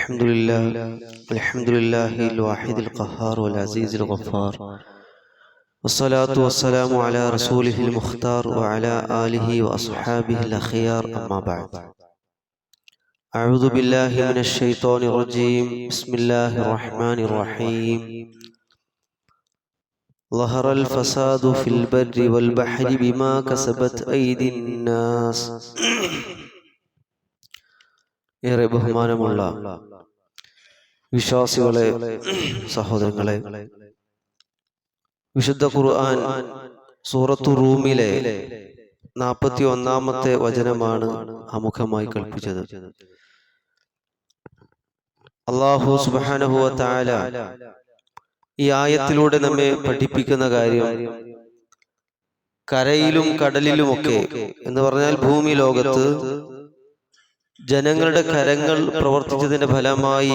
الحمد لله الواحد القهار والعزيز الغفار، والصلاة والسلام على رسوله المختار وعلى آله وأصحابه الأخيار، أما بعد. أعوذ بالله من الشيطان الرجيم. بسم الله الرحمن الرحيم. ظهر الفساد في البر والبحر بما كسبت أيدي الناس. ഏറെ ബഹുമാനമുള്ള വിശ്വാസികളെ, സഹോദരങ്ങളെ, വിശുദ്ധ ഖുർആൻ സൂറത്തു റൂമിലെ 41-ാമത്തെ വചനമാണ് ആമുഖമായി കൽപ്പിച്ചത്. അല്ലാഹു സുബ്ഹാനഹു വ തആല ഈ ആയത്തിലൂടെ നമ്മെ പഠിപ്പിക്കുന്ന കാര്യം, കരയിലും കടലിലുമൊക്കെ എന്ന് പറഞ്ഞാൽ ഭൂമി ലോകത്ത് ജനങ്ങളുടെ കരങ്ങൾ പ്രവർത്തിച്ചതിന്റെ ഫലമായി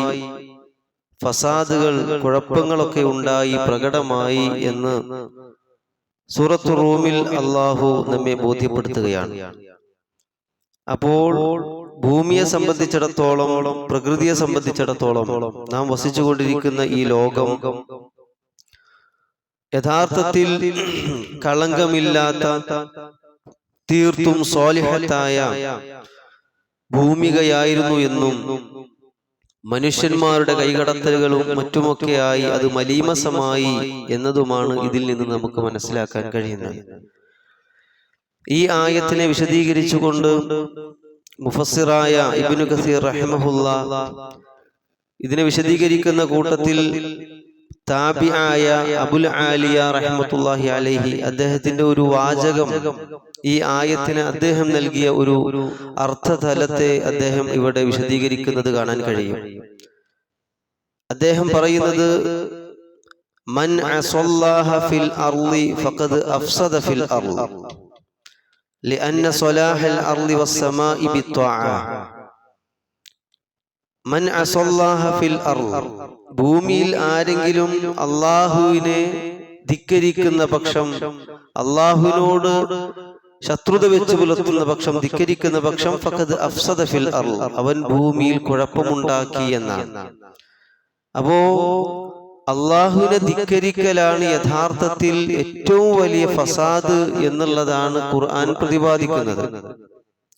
ഫസാദുകൾ, കുഴപ്പങ്ങളൊക്കെ ഉണ്ടായി, പ്രകടമായി എന്ന് സൂറത്തു റൂമിൽ അള്ളാഹു നമ്മെ ബോധ്യപ്പെടുത്തുകയാണ്. അപ്പോൾ ഭൂമിയെ സംബന്ധിച്ചിടത്തോളം, പ്രകൃതിയെ സംബന്ധിച്ചിടത്തോളം നാം വസിച്ചുകൊണ്ടിരിക്കുന്ന ഈ ലോകം യഥാർത്ഥത്തിൽ കളങ്കമില്ലാത്ത, തീർത്തും സ്വാലിഹത്തായ ഭൂമികയായിരുന്നു എന്നും മനുഷ്യന്മാരുടെ കൈകടത്തലുകളും മറ്റുമൊക്കെയായി അത് മലീമസമായി എന്നതുമാണ് ഇതിൽ നിന്ന് നമുക്ക് മനസ്സിലാക്കാൻ കഴിയുന്നത്. ഈ ആയത്തിനെ വിശദീകരിച്ചുകൊണ്ട് മുഫസ്സിറായ ഇബ്നു കസീർ റഹിമഹുല്ലാഹ് ഇതിനെ വിശദീകരിക്കുന്ന കൂട്ടത്തിൽ താബിആയ അബുൽ ആലിയ റഹ്മത്തുള്ളാഹി അലൈഹി അദ്ദേഹത്തിന്റെ ഒരു വാചകം, ഈ ആയത്തിന് അദ്ദേഹം നൽകിയ ഒരു അർത്ഥതലത്തെ അദ്ദേഹം ഇവിടെ വിശദീകരിക്കുന്നത് കാണാൻ കഴിയും. അദ്ദേഹം പറയുന്നത്, മൻ അസല്ലാഹ ഫിൽ അർളി ഫഖദ് അഫ്സദ ഫിൽ അർളി ലിഅന്ന സ്വലാഹൽ അർളി വസ്സമാഇ ബിത്ത്വാഅ. മൻ അസല്ലാഹ ഫിൽ അർളി, ഭൂമിയിൽ ആരെങ്കിലും അള്ളാഹുവിനെ ധിക്കരിക്കുന്ന പക്ഷം, അള്ളാഹുവിനോട് ശത്രുത വെച്ച് പുലർത്തുന്ന പക്ഷം, ധിക്കരിക്കുന്ന പക്ഷം, ഫഖദ് അഫ്സദ ഫിൽ അർള്, അവൻ ഭൂമിയിൽ കുഴപ്പമുണ്ടാക്കി എന്നാണ്. അപ്പോ അള്ളാഹുവിനെ ധിക്കരിക്കലാണ് യഥാർത്ഥത്തിൽ ഏറ്റവും വലിയ ഫസാദ് എന്നുള്ളതാണ് ഖുർആൻ പ്രതിപാദിക്കുന്നത്.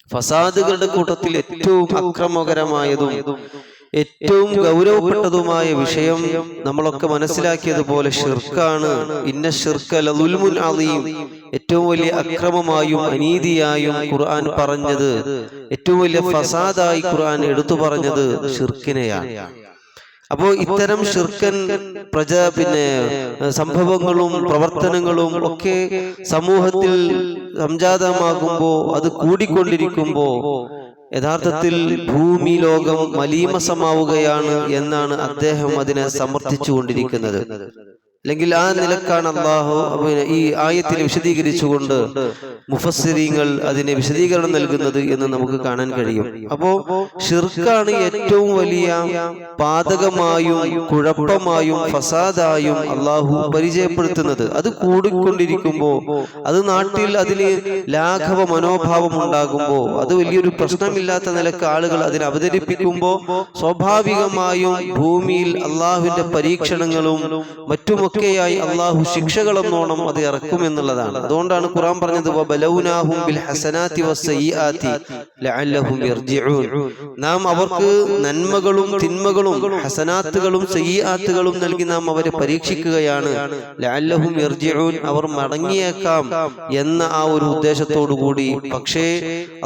ഫസാദുകളുടെ കൂട്ടത്തിൽ ഏറ്റവും അക്രമകരമായതും ഏറ്റവും ഗൗരവപ്പെട്ടതുമായ വിഷയം നമ്മളൊക്കെ മനസ്സിലാക്കിയതുപോലെ ഷിർക്കാണ്. ഇന്ന ശിർക ലദുൽമുൻ അദീം, ഏറ്റവും വലിയ അക്രമമായും അനീതിയായും ഖുർആൻ പറഞ്ഞത്, ഏറ്റവും വലിയ ഫസാദായി ഖുർആൻ എടുത്തു പറഞ്ഞത് ഷിർക്കിനെയാണ്. അപ്പോ ഇത്തരം ഷിർക്കൻ സംഭവങ്ങളും പ്രവർത്തനങ്ങളും ഒക്കെ സമൂഹത്തിൽ സംജാതമാകുമ്പോ, അത് കൂടിക്കൊണ്ടിരിക്കുമ്പോ യഥാർത്ഥത്തിൽ ഭൂമി ലോകം മലീമസമാവുകയാണ് എന്നാണ് അദ്ദേഹം അതിനെ സമർത്ഥിച്ചുകൊണ്ടിരിക്കുന്നത്. അല്ലെങ്കിൽ ആ നിലക്കാണ് അള്ളാഹു ഈ ആയത്തിനെ വിശദീകരിച്ചുകൊണ്ട് മുഫസ്സിരീങ്ങൾ അതിനെ വിശദീകരണം നൽകുന്നത് എന്ന് നമുക്ക് കാണാൻ കഴിയും. അപ്പോ ഷിർക്കാണ് ഏറ്റവും വലിയ പാതകമായും കുഴപ്പമായും ഫസാദായും അള്ളാഹു പരിചയപ്പെടുത്തുന്നത്. അത് കൂടിക്കൊണ്ടിരിക്കുമ്പോ, അത് നാട്ടിൽ അതിന് ലാഘവ മനോഭാവം ഉണ്ടാകുമ്പോ, അത് വലിയൊരു പ്രശ്നമില്ലാത്ത നിലക്ക് ആളുകൾ അതിനെ അവതരിപ്പിക്കുമ്പോ, സ്വാഭാവികമായും ഭൂമിയിൽ അള്ളാഹുവിന്റെ പരീക്ഷണങ്ങളും മറ്റുമൊക്കെയായി അള്ളാഹു ശിക്ഷകളെന്നോണം അത് ഇറക്കുമെന്നുള്ളതാണ്. അതുകൊണ്ടാണ് ഖുർആൻ പറഞ്ഞത്, വബലൗനാഹും ബിൽ ഹസനാതി വസ്സയ്യിആതി ലഅല്ലഹും യർജിഊൻ. നാം അവർക്ക് നന്മകളും തിന്മകളും, ഹസനാത്തുകളും സയ്യിആത്തുകളും നൽകി നാം അവരെ പരീക്ഷിക്കുകയാണ്. ലഅല്ലഹും യർജിഊൻ, അവർ മടങ്ങിയേക്കാം എന്ന ആ ഒരു ഉദ്ദേശത്തോടു കൂടി. പക്ഷേ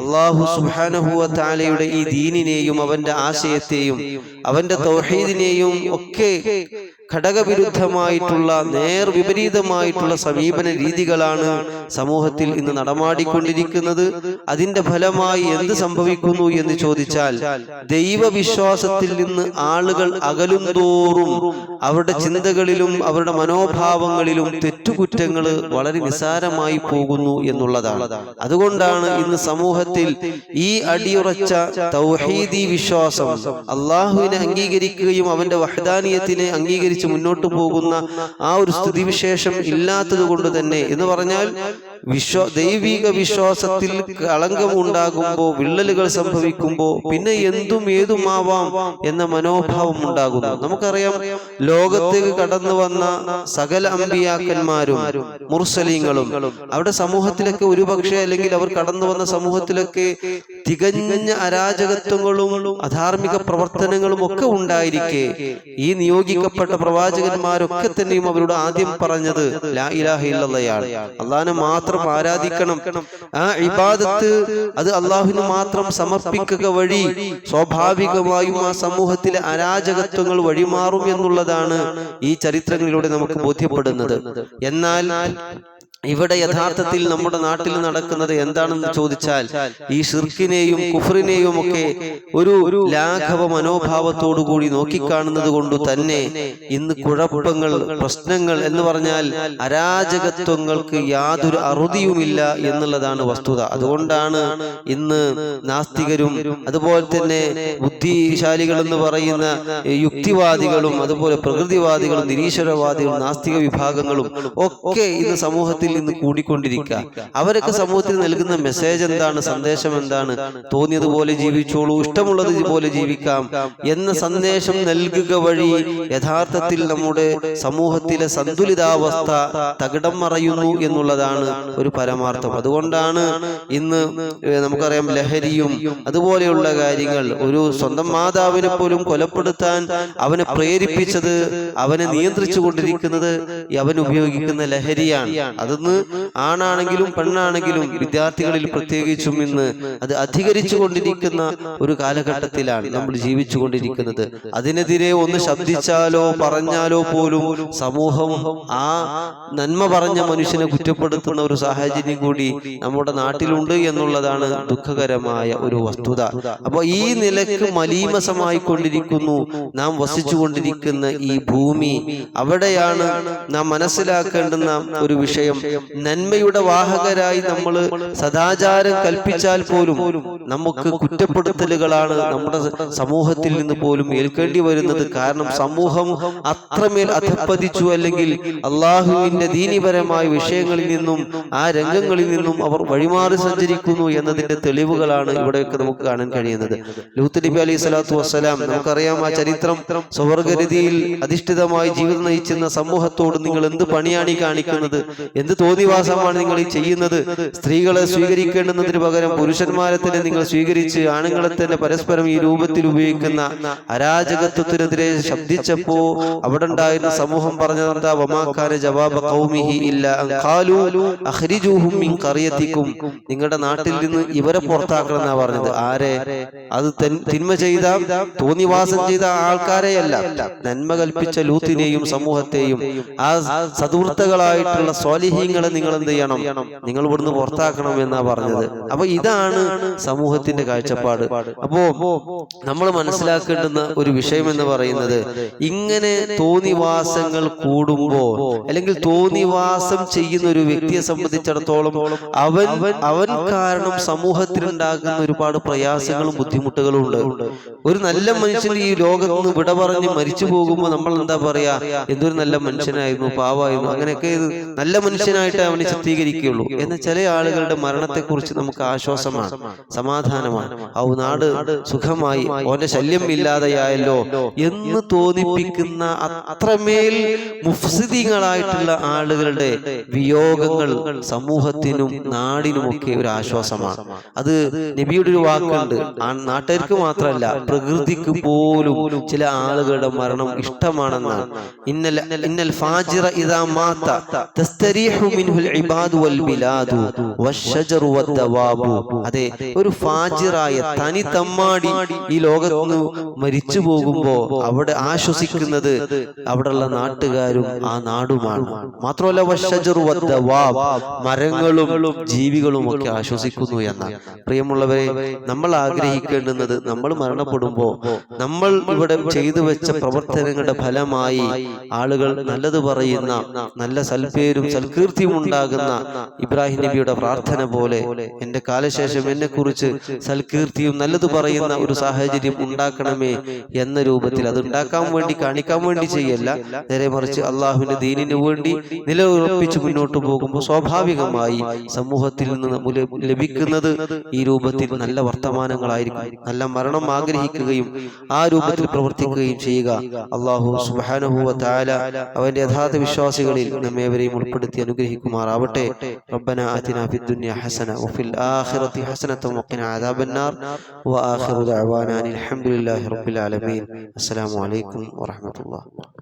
അല്ലാഹു സുബ്ഹാനഹു വ തആലയുടെ ഈ ദീനിനെയും അവന്റെ ആശയത്തെയും അവന്റെ തൗഹീദിനെയും ഒക്കെ ഘടകവിരുദ്ധമായിട്ടുള്ള, നേർ വിപരീതമായിട്ടുള്ള സമീപന രീതികളാണ് സമൂഹത്തിൽ ഇന്ന് നടമാടിക്കൊണ്ടിരിക്കുന്നത്. അതിന്റെ ഫലമായി എന്ത് സംഭവിക്കുന്നു എന്ന് ചോദിച്ചാൽ, ദൈവവിശ്വാസത്തിൽ നിന്ന് ആളുകൾ അകലുന്തോറും അവരുടെ ചിന്തകളിലും അവരുടെ മനോഭാവങ്ങളിലും തെറ്റുകുറ്റങ്ങൾ വളരെ നിസ്സാരമായി പോകുന്നു എന്നുള്ളതാണ്. അതുകൊണ്ടാണ് ഇന്ന് സമൂഹത്തിൽ ഈ അടിയുറച്ച തൗഹീദി വിശ്വാസം, അള്ളാഹുവിനെ അംഗീകരിക്കുകയും അവന്റെ വഹ്ദാനിയത്തിനെ അംഗീകരിച്ച് മുന്നോട്ട് പോകുന്ന ആ ഒരു സ്ഥിതിവിശേഷം ഇല്ലാത്തത് കൊണ്ട് തന്നെ, എന്ന് പറഞ്ഞാൽ ദൈവിക വിശ്വാസത്തിൽ കളങ്കം ഉണ്ടാകുമ്പോൾ, വിള്ളലുകൾ സംഭവിക്കുമ്പോൾ പിന്നെ എന്തും ഏതുമാവാം എന്ന മനോഭാവം ഉണ്ടാകുന്നു. നമുക്കറിയാം, ലോകത്തേക്ക് കടന്നു വന്ന സകല അമ്പിയാക്കന്മാരും മുർസലീങ്ങളും അവരുടെ സമൂഹത്തിലൊക്കെ ഒരുപക്ഷെ, അല്ലെങ്കിൽ അവർ കടന്നു വന്ന സമൂഹത്തിലൊക്കെ തികഞ്ഞ അരാജകത്വങ്ങളും അധാർമിക പ്രവർത്തനങ്ങളും ഒക്കെ ഉണ്ടായിരിക്കെ ഈ നിയോഗിക്കപ്പെട്ട പ്രവാചകന്മാരൊക്കെ തന്നെയും അവരോട് ആദ്യം പറഞ്ഞത് ലാ ഇലാഹ ഇല്ലല്ലാഹ്, അള്ളാഹനെ മാത്രം ആരാധിക്കണം. ആ ഇബാദത്ത് അത് അള്ളാഹുവിന് മാത്രം സമർപ്പിക്കുക വഴി സ്വാഭാവികമായും ആ സമൂഹത്തിലെ അരാജകത്വങ്ങൾ വഴിമാറും എന്നുള്ളതാണ് ഈ ചരിത്രങ്ങളിലൂടെ നമുക്ക് ബോധ്യപ്പെടുന്നത്. എന്നാൽ ഇവിടെ യഥാർത്ഥത്തിൽ നമ്മുടെ നാട്ടിൽ നടക്കുന്നത് എന്താണെന്ന് ചോദിച്ചാൽ, ഈ ഷിർക്കിനെയും കുഫറിനെയും ഒക്കെ ഒരു ലാഘവ മനോഭാവത്തോടുകൂടി നോക്കിക്കാണുന്നത് കൊണ്ട് തന്നെ ഇന്ന് കുഴപ്പങ്ങൾ, പ്രശ്നങ്ങൾ എന്ന് പറഞ്ഞാൽ അരാജകത്വങ്ങൾക്ക് യാതൊരു അറുതിയുമില്ല എന്നുള്ളതാണ് വസ്തുത. അതുകൊണ്ടാണ് ഇന്ന് നാസ്തികരും അതുപോലെ തന്നെ ബുദ്ധിശാലികൾ എന്ന് പറയുന്ന യുക്തിവാദികളും അതുപോലെ പ്രകൃതിവാദികളും നിരീശ്വരവാദികളും നാസ്തിക വിഭാഗങ്ങളും ഒക്കെ ഇന്ന് സമൂഹത്തിൽ ഇന്ന് കൂടിക്കൊണ്ടിരിക്കുക. അവരൊക്കെ സമൂഹത്തിൽ നൽകുന്ന മെസ്സേജ് എന്താണ്, സന്ദേശം എന്താണ്? തോന്നിയതുപോലെ ജീവിച്ചോളൂ, ഇഷ്ടമുള്ളത് പോലെ ജീവിക്കാം എന്ന സന്ദേശം നൽകുക വഴി യഥാർത്ഥത്തിൽ നമ്മുടെ സമൂഹത്തിലെ സന്തുലിതാവസ്ഥ തകിടം മറയുന്നു എന്നുള്ളതാണ് ഒരു പരമാർത്ഥം. അതുകൊണ്ടാണ് ഇന്ന് നമുക്കറിയാം, ലഹരിയും അതുപോലെയുള്ള കാര്യങ്ങൾ, ഒരു സ്വന്തം മാതാവിനെ പോലും കൊലപ്പെടുത്താൻ അവനെ പ്രേരിപ്പിച്ചത്, അവനെ നിയന്ത്രിച്ചു കൊണ്ടിരിക്കുന്നത് അവൻ ഉപയോഗിക്കുന്ന ലഹരിയാണ്. അതൊന്ന് ആണാണെങ്കിലും പെണ്ണാണെങ്കിലും വിദ്യാർത്ഥികളിൽ പ്രത്യേകിച്ചും ഇന്ന് അത് അധികരിച്ചു കൊണ്ടിരിക്കുന്ന ഒരു കാലഘട്ടത്തിലാണ് നമ്മൾ ജീവിച്ചു കൊണ്ടിരിക്കുന്നത്. അതിനെതിരെ ഒന്ന് ശബ്ദിച്ചാലോ പറഞ്ഞാലോ പോലും സമൂഹം ആ നന്മ പറഞ്ഞ മനുഷ്യനെ കുറ്റപ്പെടുത്തുന്ന ഒരു സാഹചര്യം കൂടി നമ്മുടെ നാട്ടിലുണ്ട് എന്നുള്ളതാണ് ദുഃഖകരമായ ഒരു വസ്തുത. അപ്പൊ ഈ നിലക്ക് മലീമസമായി കൊണ്ടിരിക്കുന്നു നാം വസിച്ചുകൊണ്ടിരിക്കുന്ന ഈ ഭൂമി. അവിടെയാണ് നാം മനസ്സിലാക്കേണ്ടുന്ന ഒരു വിഷയം. നന്മയുടെ വാഹകരായി നമ്മൾ സദാചാരം കൽപ്പിച്ചാൽ പോലും നമുക്ക് കുറ്റപ്പെടുത്തലുകളാണ് നമ്മുടെ സമൂഹത്തിൽ നിന്ന് പോലും ഏൽക്കേണ്ടി വരുന്നത്. കാരണം സമൂഹം അത്രമേൽ അധപ്പതിച്ചു, അല്ലെങ്കിൽ അള്ളാഹുവിന്റെ ദീനിപരമായ വിഷയങ്ങളിൽ നിന്നും ആ രംഗങ്ങളിൽ നിന്നും അവർ വഴിമാറി സഞ്ചരിക്കുന്നു എന്നതിന്റെ തെളിവുകളാണ് ഇവിടെയൊക്കെ നമുക്ക് കാണാൻ കഴിയുന്നത്. ലൂത്ത് നബി അലൈഹി സ്വലാത്തു വസ്സലാം, നമുക്കറിയാം ആ ചരിത്രം. സ്വർഗ്ഗരീതിയിൽ അധിഷ്ഠിതമായി ജീവിതം നയിച്ചിരുന്ന സമൂഹത്തോട് നിങ്ങൾ എന്ത് പണിയാണ് ഈ കാണിക്കുന്നത്, എന്ത് തോന്നിവാസമാണ് നിങ്ങൾ ഈ ചെയ്യുന്നത്? സ്ത്രീകളെ സ്വീകരിക്കേണ്ടുന്നതിന് പകരം പുരുഷന്മാരെ തന്നെ നിങ്ങൾ സ്വീകരിച്ച് ആണുങ്ങളെ തന്നെ പരസ്പരം ഈ രൂപത്തിൽ ഉപയോഗിക്കുന്ന അരാജകത്വത്തിനെതിരെ ശബ്ദിച്ചപ്പോ അവിടെ ഉണ്ടായിരുന്ന സമൂഹം പറഞ്ഞതെന്താ? വമാകാന ജവാബ ഖൗമിഹി ഇല്ലാ അൻ ഖാലൂ അഖ്രിജൂഹും മിൻ ഖറിയതികും, നിങ്ങളുടെ നാട്ടിൽ നിന്ന് ഇവരെ പുറത്താക്കണം എന്നാ പറഞ്ഞത്. ആരെ? അത് തിന്മ ചെയ്ത, തോന്നിവാസം ചെയ്ത ആൾക്കാരെയല്ല, നന്മ കൽപ്പിച്ച ലൂത്തിനെയും സമൂഹത്തെയും ആ സദൂർത്തകളായിട്ടുള്ള സ്വാലിഹീങ്ങളെ നിങ്ങൾ എന്ത് ചെയ്യണം? നിങ്ങൾ ഇവിടുന്ന് പുറത്താക്കണം എന്നാ പറഞ്ഞത്. അപ്പൊ ഇതാണ് സമൂഹത്തിന്റെ കാഴ്ചപ്പാട്. അപ്പോ നമ്മൾ മനസ്സിലാക്കേണ്ടുന്ന ഒരു വിഷയം എന്ന് പറയുന്നത്, ഇങ്ങനെ തോന്നിവാസങ്ങൾ കൂടുമ്പോ, അല്ലെങ്കിൽ തോന്നിവാസം ചെയ്യുന്ന ഒരു വ്യക്തിയെ സംബന്ധിച്ചിടത്തോളം അവൻ കാരണം സമൂഹത്തിലുണ്ടാകുന്ന ഒരുപാട് പ്രയാസങ്ങളും ബുദ്ധിമുട്ടുകളും ഉണ്ട്. ഒരു നല്ല മനുഷ്യൻ ഈ ലോകത്ത് നിന്ന് വിട പറഞ്ഞ് മരിച്ചു പോകുമ്പോൾ നമ്മൾ എന്താ പറയാ? എന്തൊരു നല്ല മനുഷ്യനായിരുന്നു, പാവായിരുന്നു, അങ്ങനെയൊക്കെ നല്ല മനുഷ്യനായിട്ട് അവനെ ചിത്രീകരിക്കുകയുള്ളൂ. എന്നാൽ ചില ആളുകളുടെ മരണത്തെക്കുറിച്ച് നമുക്ക് ആശ്വാസമാണ്, സമാധാനമാണ്. ആ നാട് സുഖമായി, അവന്റെ ശല്യം ഇല്ലാതെയായല്ലോ എന്ന് തോന്നിപ്പിക്കുന്ന അത്രമേൽ മുഫ്സിദീങ്ങളായിട്ടുള്ള ആളുകളുടെ വിയോഗങ്ങൾ സമൂഹത്തിനും നാടിനുമൊക്കെ ഒരു ആശ്വാസമാണ്. അത് നബിയുടെ ഒരു വാക്കുണ്ട്, ആ നാട്ടുകാർക്ക് മാത്രമല്ല പ്രകൃതിക്ക് പോലും ചില ആളുകളുടെ മരണം ഇഷ്ടമാണെന്നാണ്. ഇന്നൽ ഫാജിറ ഇദാ മാത തസ്തരീഹു മിൻഹുൽ ഇബാദു വൽ ബിലാദു വശജറു വദ്ദവാബു. അതെ, ഒരു ഫാജിറായ തനി തമ്മാടി ഈ ലോകത്ത് മരിച്ചു പോകുമ്പോ അവിടെ ആശ്വസിക്കുന്നത് അവിടെയുള്ള നാട്ടുകാരും ആ നാടുമാണ്. മാത്രമല്ല വശജറു വദ്ദവാബ്, മരങ്ങളും ജീവികളും ഒക്കെ ആശ്വസിക്കുന്നു എന്നാണ്. പ്രിയമുള്ളവരെ, നമ്മൾ ആഗ്രഹിക്കേണ്ടുന്നത്, നമ്മൾ മരണപ്പെടുമ്പോ നമ്മൾ ഇവിടെ ചെയ്തു വെച്ച പ്രവർത്തനങ്ങളുടെ ഫലമായി ആളുകൾ നല്ലത് പറയുന്ന, നല്ല സൽപ്പേരും സൽകീർത്തി സൽകീർത്തിയും ഉണ്ടാകുന്ന ഇബ്രാഹിം നബിയുടെ പ്രാർത്ഥന പോലെ എൻ്റെ കാലശേഷം എന്നെക്കുറിച്ച് സൽകീർത്തിയും നല്ലത് പറയുന്ന ഒരു സാഹചര്യം ഉണ്ടാക്കണമേ എന്ന രൂപത്തിൽ അത് ഉണ്ടാക്കാൻ വേണ്ടി കാണിക്കാൻ വേണ്ടി ചെയ്യല്ല, നേരെ മറിച്ച് അള്ളാഹുവിന്റെ ദീനിനു വേണ്ടി നിലയുറപ്പിച്ച് മുന്നോട്ട് പോകുമ്പോൾ സ്വാഭാവികമായി സമൂഹത്തിൽ നിന്ന് ലഭിക്കുന്നത് ഈ രൂപത്തിൽ നല്ല വർത്തമാനങ്ങളായിരിക്കും. നല്ല മരണം ആഗ്രഹിക്കുകയും ആ രൂപത്തിൽ പ്രവർത്തിക്കുകയും ചെയ്യുക. അള്ളാഹു സുബ്ഹാനഹു വ തആല അവന്റെ യഥാർത്ഥ വിശ്വാസികളിൽ നമ്മേവരെയും ഉൾപ്പെടുത്തി അനുഗ്രഹിക്കുമാറാവട്ടെ. റബ്ബനാ ആതിനാ ഫിദ്ദുനിയ ഹസന വഫിൽ ആഖിറതി ഹസനത വഖിനാ അദാബന്നാർ വആഖിറു ദഅവാനാ അൽഹംദുലില്ലാഹി റബ്ബിൽ ആലമീൻ. അസ്സലാമു അലൈക്കും വറഹ്മത്തുള്ളാഹി.